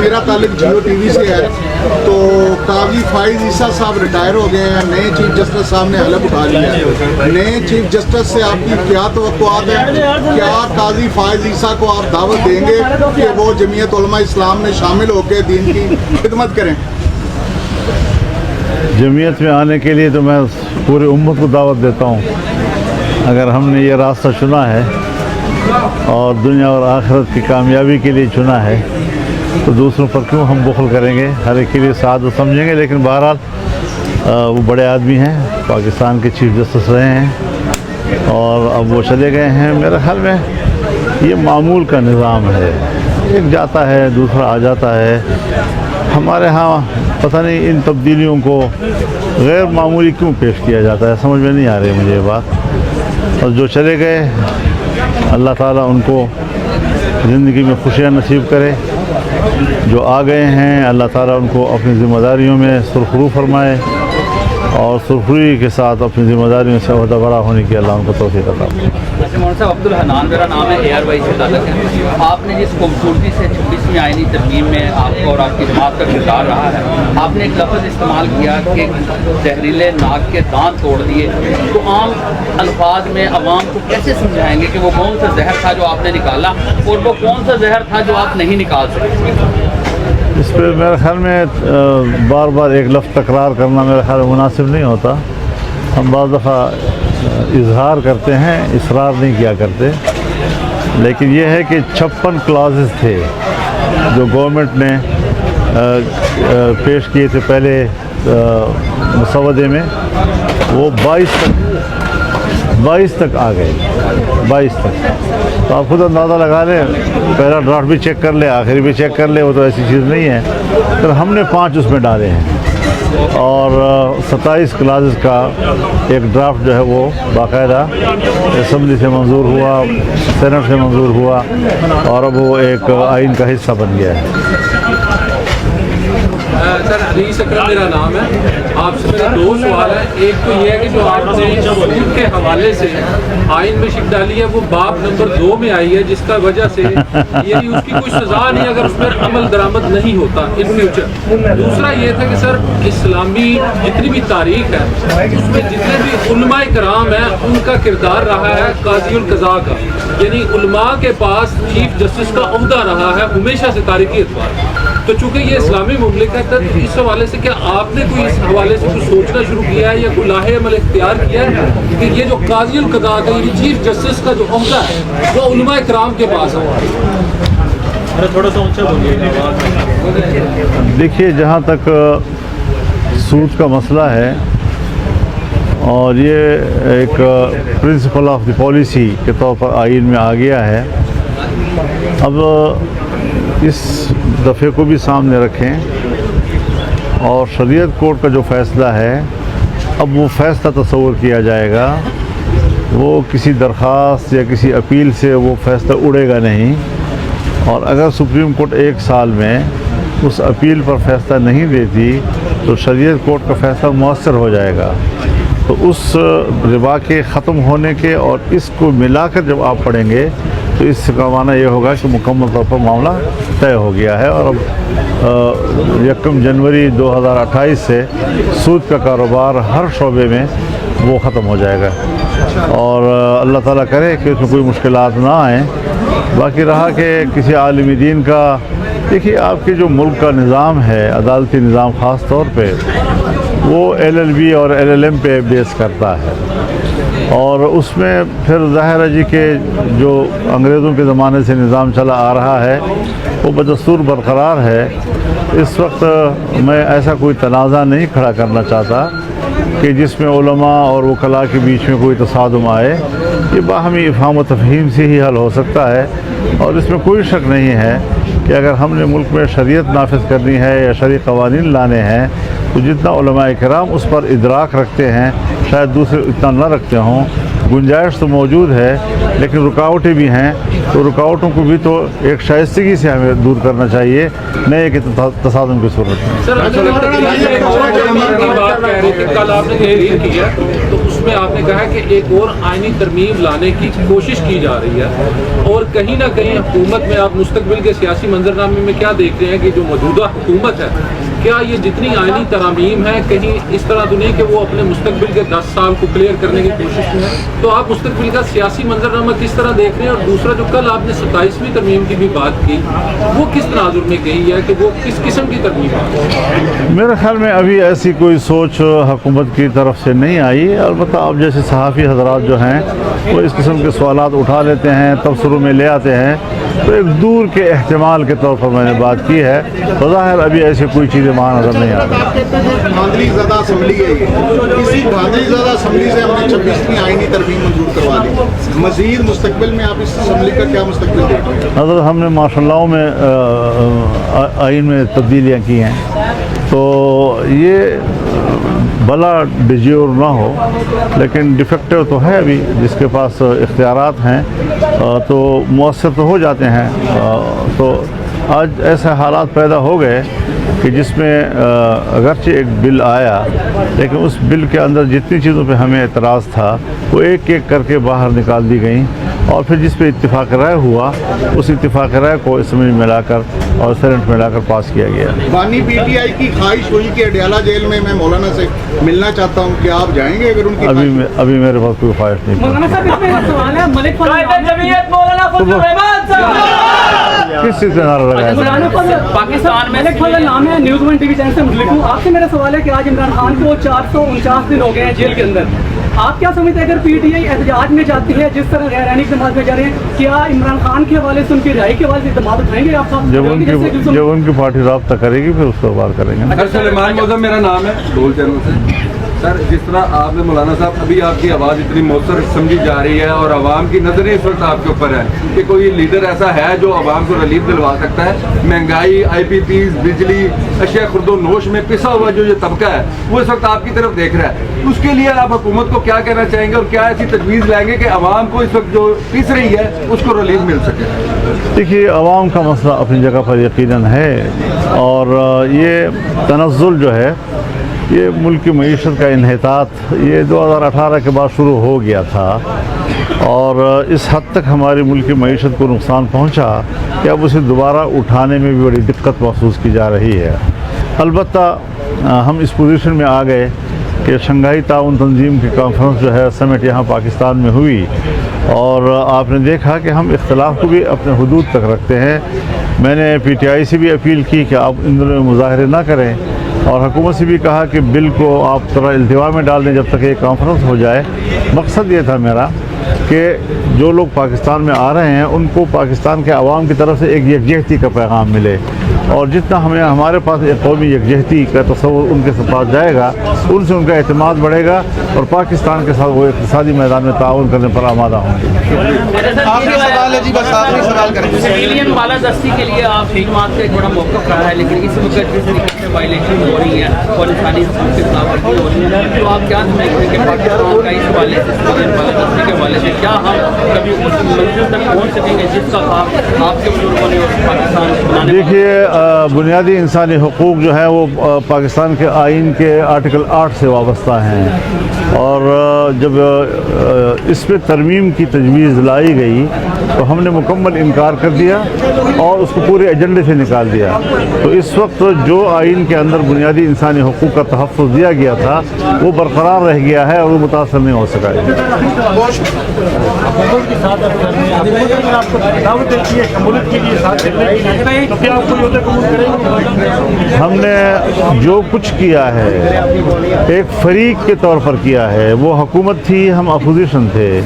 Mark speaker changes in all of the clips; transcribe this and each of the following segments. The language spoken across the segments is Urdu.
Speaker 1: میرا تعلق جیو ٹی وی سے ہے. تو قاضی فائز عیسیٰ صاحب ریٹائر ہو گئے ہیں, نئے چیف جسٹس صاحب نے حلف اٹھا لیا ہے. نئے چیف جسٹس سے آپ کی کیا توقعات ہیں؟ کیا قاضی فائز عیسیٰ کو آپ دعوت دیں گے کہ وہ جمعیت علماء اسلام میں شامل ہو کے دین کی خدمت کریں؟
Speaker 2: جمعیت میں آنے کے لیے تو میں پوری امت کو دعوت دیتا ہوں. اگر ہم نے یہ راستہ چنا ہے اور دنیا اور آخرت کی کامیابی کے لیے چنا ہے تو دوسروں پر کیوں ہم بخل کریں گے؟ ہر ایک کے لیے سعادت سمجھیں گے. لیکن بہرحال وہ بڑے آدمی ہیں, پاکستان کے چیف جسٹس رہے ہیں اور اب وہ چلے گئے ہیں. میرے خیال میں یہ معمول کا نظام ہے, ایک جاتا ہے دوسرا آ جاتا ہے. ہمارے ہاں پتہ نہیں ان تبدیلیوں کو غیر معمولی کیوں پیش کیا جاتا ہے, سمجھ میں نہیں آ رہی مجھے یہ بات. اور جو چلے گئے اللہ تعالیٰ ان کو زندگی میں خوشیاں نصیب کرے. جو آ گئے ہیں اللہ تعالیٰ ان کو اپنی ذمہ داریوں میں سرخرو فرمائے اور سرخروئی کے ساتھ اپنی ذمہ داریوں سے عہدہ برا ہونے کی اللہ ان کو توفیق عطا فرمائے.
Speaker 3: مولانا صاحب عبد الحنان میرا نام ہے, AR وائی سے تعلق ہے. آپ نے جس خوبصورتی سے 26ویں آئینی ترمیم میں آپ کو اور آپ کی جماعت کا کردار رہا ہے, آپ نے ایک لفظ استعمال کیا کہ زہریلے ناک کے دانت توڑ دیے. تو عام الفاظ میں عوام کو کیسے سمجھائیں گے کہ وہ کون سا زہر تھا جو آپ نے نکالا اور وہ کون سا زہر تھا جو آپ نہیں نکال سکتے؟
Speaker 2: اس پہ میرے خیال میں بار بار ایک لفظ تکرار کرنا میرے خیال میں مناسب نہیں ہوتا. ہم بعض دفعہ اظہار کرتے ہیں, اصرار نہیں کیا کرتے. لیکن یہ ہے کہ 56 کلازز تھے جو گورنمنٹ نے پیش کیے تھے پہلے مسودے میں, وہ 22 تک آ گئے. 22 تک تو آپ خود اندازہ لگا لیں, پہلا ڈرافٹ بھی چیک کر لے, آخری بھی چیک کر لے, وہ تو ایسی چیز نہیں ہے. پھر ہم نے 5 اس میں ڈالے ہیں اور 27 کلازز کا ایک ڈرافٹ جو ہے وہ باقاعدہ اسمبلی سے منظور ہوا, سینٹ سے منظور ہوا اور اب وہ ایک آئین کا حصہ بن گیا ہے.
Speaker 4: سر حدیث اکرم میرا نام ہے. آپ سے میرے 2 سوال ہیں. ایک تو یہ ہے کہ جو آپ نے سود کے حوالے سے آئین میں شک ڈالی ہے وہ باب نمبر 2 میں آئی ہے, جس کا وجہ سے یعنی اس کی کوئی سزا نہیں اگر اس پر عمل درآمد نہیں ہوتا ان فیوچر. دوسرا یہ تھا کہ سر اسلامی جتنی بھی تاریخ ہے اس میں جتنے بھی علماء کرام ہیں ان کا کردار رہا ہے قاضی القضاء کا, یعنی علماء کے پاس چیف جسٹس کا عہدہ رہا ہے ہمیشہ سے تاریخی اعتبار. تو چونکہ یہ اسلامی مملکت ہے تو اس حوالے سے کیا آپ نے کوئی اس حوالے سے کچھ سوچنا شروع کیا ہے یا کوئی لاہ عمل اختیار کیا ہے کہ یہ جو قاضی القضاء کا یعنی چیف جسٹس کا جو عہدہ ہے وہ علماء کرام کے پاس ہے؟ تھوڑا سا اونچا بولیے.
Speaker 2: دیکھیے, جہاں تک سود کا مسئلہ ہے اور یہ ایک پرنسپل آف دی پالیسی کے طور پر آئین میں آ گیا ہے, اب اس دفعے کو بھی سامنے رکھیں اور شریعت کورٹ کا جو فیصلہ ہے اب وہ فیصلہ تصور کیا جائے گا. وہ کسی درخواست یا کسی اپیل سے وہ فیصلہ اڑے گا نہیں, اور اگر سپریم کورٹ 1 سال میں اس اپیل پر فیصلہ نہیں دیتی تو شریعت کورٹ کا فیصلہ مؤثر ہو جائے گا. تو اس ربا کے ختم ہونے کے اور اس کو ملا کر جب آپ پڑھیں گے تو اس کا معنی یہ ہوگا کہ مکمل طور پر معاملہ طے ہو گیا ہے اور اب 1 جنوری 2028 سے سود کا کاروبار ہر شعبے میں وہ ختم ہو جائے گا اور اللہ تعالیٰ کرے کہ اس میں کوئی مشکلات نہ آئیں. باقی رہا کہ کسی عالم دین کا, دیکھیے آپ کے جو ملک کا نظام ہے عدالتی نظام خاص طور پہ وہ LLB اور LLM پہ بیس کرتا ہے اور اس میں پھر ظاہر ہے جی کہ جو انگریزوں کے زمانے سے نظام چلا آ رہا ہے وہ بدستور برقرار ہے. اس وقت میں ایسا کوئی تنازع نہیں کھڑا کرنا چاہتا کہ جس میں علماء اور وکلاء کے بیچ میں کوئی تصادم آئے. یہ باہمی افہام و تفہیم سے ہی حل ہو سکتا ہے اور اس میں کوئی شک نہیں ہے کہ اگر ہم نے ملک میں شریعت نافذ کرنی ہے یا شرعی قوانین لانے ہیں تو جتنا علماء کرام اس پر ادراک رکھتے ہیں شاید دوسرے اتنا نہ رکھتے ہوں. گنجائش تو موجود ہے لیکن رکاوٹیں بھی ہیں, تو رکاوٹوں کو بھی تو ایک شائستگی سے ہمیں دور کرنا چاہیے, نہیں کہ تصادم کی صورت میں.
Speaker 4: سر کل آپ نے تحریر کی ہے تو اس میں آپ نے کہا ہے کہ ایک اور آئینی ترمیم لانے کی کوشش کی جا رہی ہے، اور کہیں نہ کہیں حکومت میں آپ مستقبل کے سیاسی منظرنامے میں کیا دیکھتے ہیں کہ جو موجودہ حکومت ہے، کیا یہ جتنی آئینی ترامیم ہے کہیں اس طرح تو نہیں کہ وہ اپنے مستقبل کے 10 سال کو کلیئر کرنے کی کوشش میں ہے؟ تو آپ مستقبل کا سیاسی منظرنامہ کس طرح دیکھ رہے ہیں؟ اور دوسرا جو کل آپ نے 27ویں ترمیم کی بھی بات کی، وہ کس تناظر میں کہی ہے کہ وہ کس قسم کی ترمیم ہے؟
Speaker 2: میرے خیال میں ابھی ایسی کوئی سوچ حکومت کی طرف سے نہیں آئی، البتہ اب جیسے صحافی حضرات جو ہیں وہ اس قسم کے سوالات اٹھا لیتے ہیں، تبصروں میں لے آتے ہیں، تو ایک دور کے احتمال کے طور پر میں نے بات کی ہے، بظاہر ابھی ایسی کوئی چیزیں وہاں نظر نہیں آ رہی۔
Speaker 1: آپ کہتے ہیں کہ دھاندلی زدہ اسمبلی ہے یہ، اسی دھاندلی زدہ اسمبلی سے ہم نے 26ویں آئینی ترمیم منظور کروا دی، مزید مستقبل میں آپ اس اسمبلی کا کیا مستقبل دیکھ رہے ہیں؟
Speaker 2: حضرت ہم نے ماشاء اللہ میں آئین میں تبدیلیاں کی ہیں، تو یہ بلا ڈیجیور نہ ہو، لیکن ڈیفیکٹو تو ہے ابھی، جس کے پاس اختیارات ہیں تو مؤثر تو ہو جاتے ہیں، تو آج ایسے حالات پیدا ہو گئے کہ جس میں اگرچہ ایک بل آیا، لیکن اس بل کے اندر جتنی چیزوں پہ ہمیں اعتراض تھا وہ ایک ایک کر کے باہر نکال دی گئیں، اور پھر جس پہ اتفاق رائے ہوا اس اتفاق رائے کو اسمبلی میں لا کر اور سینٹ میں لا کر پاس کیا گیا۔
Speaker 1: بانی پی ٹی آئی کی خواہش ہوئی کہ اڈیالہ جیل میں مولانا سے ملنا چاہتا ہوں، کیا آپ جائیں گے اگر ان کی
Speaker 2: ابھی میرے پاس کوئی خواہش نہیں۔
Speaker 5: مولانا صاحب اس میں سوال ہے، ملک
Speaker 2: کس چیز سے نعرہ لگایا؟
Speaker 3: پاکستان میں
Speaker 5: ملک فضل نام ہے، نیوز 1 ٹی وی چینل سے متعلق ہوں، آپ سے میرا سوال ہے کہ آج عمران خان کو 449 دن ہو گئے ہیں جیل کے اندر، آپ کیا سمجھتے ہیں اگر پی ٹی آئی احتجاج میں جاتی ہے جس طرح غیر آئینی اقدامات میں جا رہے ہیں، کیا عمران خان کے حوالے سے ان کی رہائی کے حوالے سے اقدامات اٹھائیں گے آپ صاحب؟
Speaker 2: جب ان کی پارٹی رابطہ کرے گی پھر اس کو بار کریں گے۔
Speaker 6: سر سلیمان موزم میرا نام ہے، ڈول چینل سے۔ سر جس طرح آپ نے مولانا صاحب ابھی آپ کی آواز اتنی مؤثر سمجھی جا رہی ہے اور عوام کی نظریں اس وقت آپ کے اوپر ہے کہ کوئی لیڈر ایسا ہے جو عوام کو ریلیف دلوا سکتا ہے، مہنگائی، آئی پی پیز، بجلی، اشیاء خرد و نوش میں پسا ہوا جو یہ طبقہ ہے وہ اس وقت آپ کی طرف دیکھ رہا ہے، اس کے لیے آپ حکومت کو کیا کہنا چاہیں گے اور کیا ایسی تجویز لائیں گے کہ عوام کو اس وقت جو پس رہی ہے اس کو ریلیف مل سکے؟
Speaker 2: دیکھیے، عوام کا مسئلہ اپنی جگہ پر یقیناً ہے، اور یہ تنزل جو ہے، یہ ملک کی معیشت کا انحطاط یہ 2018 کے بعد شروع ہو گیا تھا، اور اس حد تک ہماری ملک کی معیشت کو نقصان پہنچا کہ اب اسے دوبارہ اٹھانے میں بھی بڑی دقت محسوس کی جا رہی ہے۔ البتہ ہم اس پوزیشن میں آ گئے کہ شنگھائی تعاون تنظیم کی کانفرنس جو ہے سمٹ یہاں پاکستان میں ہوئی، اور آپ نے دیکھا کہ ہم اختلاف کو بھی اپنے حدود تک رکھتے ہیں۔ میں نے پی ٹی آئی سے بھی اپیل کی کہ آپ ان دنوں میں مظاہرے نہ کریں، اور حکومت سے بھی کہا کہ بل کو آپ ذرا التوا میں ڈال دیں جب تک یہ کانفرنس ہو جائے۔ مقصد یہ تھا میرا کہ جو لوگ پاکستان میں آ رہے ہیں ان کو پاکستان کے عوام کی طرف سے ایک یکجہتی کا پیغام ملے، اور جتنا ہمارے پاس ایک قومی یکجہتی کا تصور ان کے پاس جائے گا، ان سے ان کا اعتماد بڑھے گا، اور پاکستان کے ساتھ وہ اقتصادی میدان میں تعاون کرنے پر آمادہ ہوں گے۔
Speaker 7: آخری سوال ہے جی، بس آخری سوال کریں۔
Speaker 3: سویلین بالادستی کے لیے آپ فی الوقت سے ایک بڑا موقف رہا ہے، لیکن اس وقت جس طریقے سے وائلیشن ہو رہی ہے اور انسانی حقوق کے خلاف ورزی ہو رہی ہے، تو آپ کیا سمجھتے ہیں کہ پاکستان کا اس حوالے سے سویلین بالادستی کے حوالے سے کیا ہم کبھی اس منزل تک پہنچ سکیں گے جس کا آپ کے بزرگوں نے پاکستان بنانے؟
Speaker 2: دیکھیے، بنیادی انسانی حقوق جو ہیں وہ پاکستان کے آئین کے آرٹیکل 8 سے وابستہ ہیں، اور جب اس پہ ترمیم کی تجویز لائی گئی تو ہم نے مکمل انکار کر دیا اور اس کو پورے ایجنڈے سے نکال دیا۔ تو اس وقت جو آئین کے اندر بنیادی انسانی حقوق کا تحفظ دیا گیا تھا وہ برقرار رہ گیا ہے اور وہ متاثر نہیں ہو سکا ہے۔ ہم نے جو کچھ کیا ہے ایک فریق کے طور پر کیا ہے، وہ حکومت تھی، ہم اپوزیشن تھے،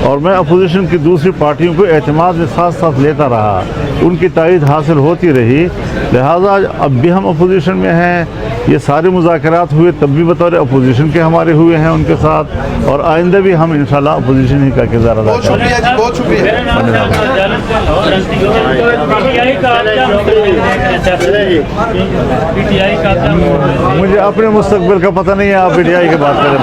Speaker 2: اور میں اپوزیشن کی دوسری پارٹیوں کو اعتماد میں ساتھ ساتھ لیتا رہا، ان کی تائید حاصل ہوتی رہی، لہٰذا اب بھی ہم اپوزیشن میں ہیں۔ یہ سارے مذاکرات ہوئے تب بھی بطور اپوزیشن کے ہمارے ہوئے ہیں ان کے ساتھ، اور آئندہ بھی ہم انشاءاللہ اپوزیشن ہی کا کردار ادا
Speaker 7: بہت
Speaker 2: کریں گے۔
Speaker 7: شکریہ جی، بہت شکریہ۔
Speaker 2: مجھے اپنے مستقبل کا پتہ نہیں ہے، آپ پی ٹی آئی کی بات کریں۔